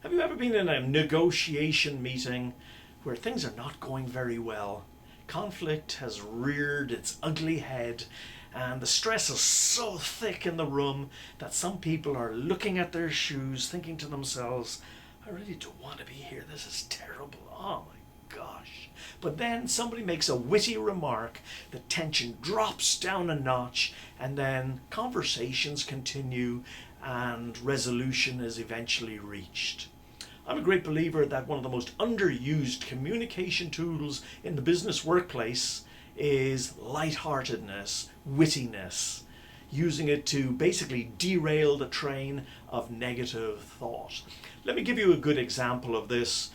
Have you ever been in a negotiation meeting where things are not going very well? Conflict has reared its ugly head, and the stress is so thick in the room that some people are looking at their shoes, thinking to themselves, I really don't want to be here. This is terrible. Oh my gosh. But then somebody makes a witty remark, the tension drops down a notch, and then conversations continue and resolution is eventually reached. I'm a great believer that one of the most underused communication tools in the business workplace is lightheartedness, wittiness, using it to basically derail the train of negative thought. Let me give you a good example of this.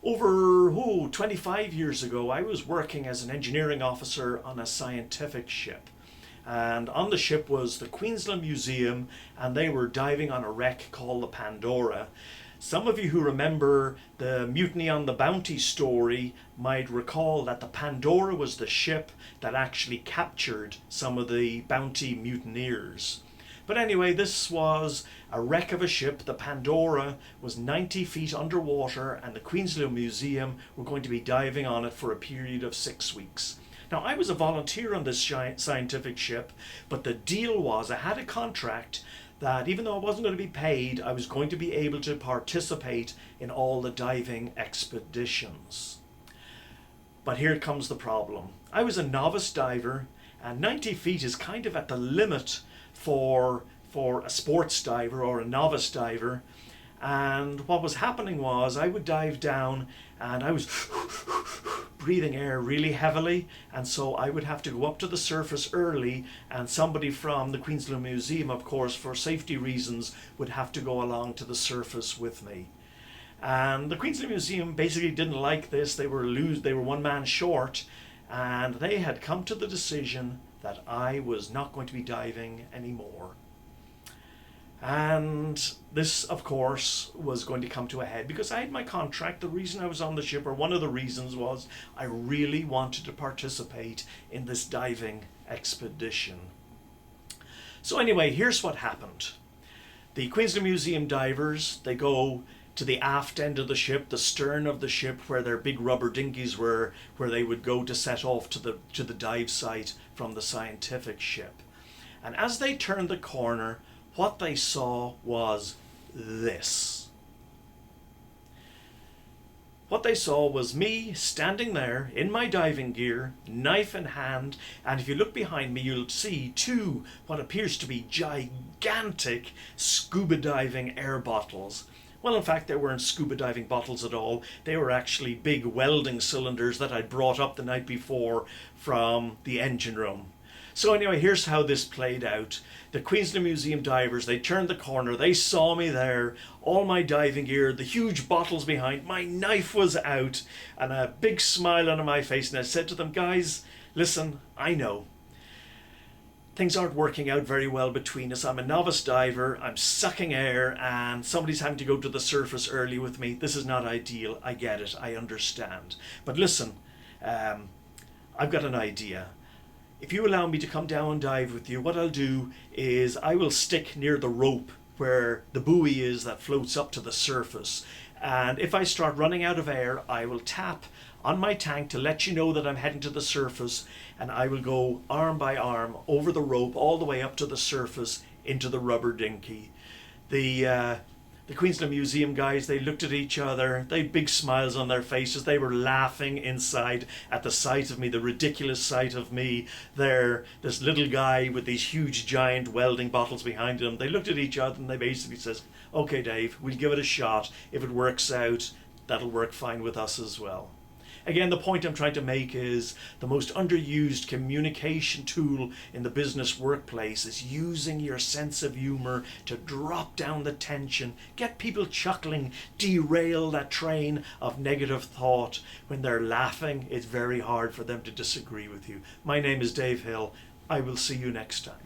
Over 25 years ago, I was working as an engineering officer on a scientific ship. And on the ship was the Queensland Museum, and they were diving on a wreck called the Pandora. Some of you who remember the Mutiny on the Bounty story might recall that the Pandora was the ship that actually captured some of the Bounty mutineers. But anyway, this was a wreck of a ship. The Pandora was 90 feet underwater, and the Queensland Museum were going to be diving on it for a period of 6 weeks. Now, I was a volunteer on this scientific ship, but the deal was I had a contract that even though I wasn't going to be paid, I was going to be able to participate in all the diving expeditions. But here comes the problem. I was a novice diver, and 90 feet is kind of at the limit for a sports diver or a novice diver. And what was happening was I would dive down and I was breathing air really heavily, and so I would have to go up to the surface early, and somebody from the Queensland Museum, of course, for safety reasons, would have to go along to the surface with me. And the Queensland Museum basically didn't like this. They were one man short, and they had come to the decision that I was not going to be diving anymore. And this, of course, was going to come to a head because I had my contract. The reason I was on the ship, or one of the reasons, was I really wanted to participate in this diving expedition. So anyway, here's what happened. The Queensland Museum divers, they go to the aft end of the ship, the stern of the ship, where their big rubber dinghies were, where they would go to set off to the dive site from the scientific ship. And as they turned the corner, what they saw was this. What they saw was me standing there in my diving gear, knife in hand, and if you look behind me, you'll see two what appears to be gigantic scuba diving air bottles. Well, in fact, they weren't scuba diving bottles at all. They were actually big welding cylinders that I'd brought up the night before from the engine room. So anyway, here's how this played out. The Queensland Museum divers, they turned the corner, they saw me there, all my diving gear, the huge bottles behind, my knife was out, and a big smile on my face, and I said to them, guys, listen, I know things aren't working out very well between us. I'm a novice diver, I'm sucking air, and somebody's having to go to the surface early with me. This is not ideal, I get it, I understand. But listen, I've got an idea. If you allow me to come down and dive with you, what I'll do is I will stick near the rope where the buoy is that floats up to the surface. And if I start running out of air, I will tap on my tank to let you know that I'm heading to the surface, and I will go arm by arm over the rope all the way up to the surface into the rubber dinghy. The Queensland Museum guys, they looked at each other, they had big smiles on their faces, they were laughing inside at the sight of me, the ridiculous sight of me there, this little guy with these huge giant welding bottles behind him. They looked at each other and they basically said, okay Dave, we'll give it a shot. If it works out, that'll work fine with us as well. Again, the point I'm trying to make is the most underused communication tool in the business workplace is using your sense of humor to drop down the tension, get people chuckling, derail that train of negative thought. When they're laughing, it's very hard for them to disagree with you. My name is Dave Hill. I will see you next time.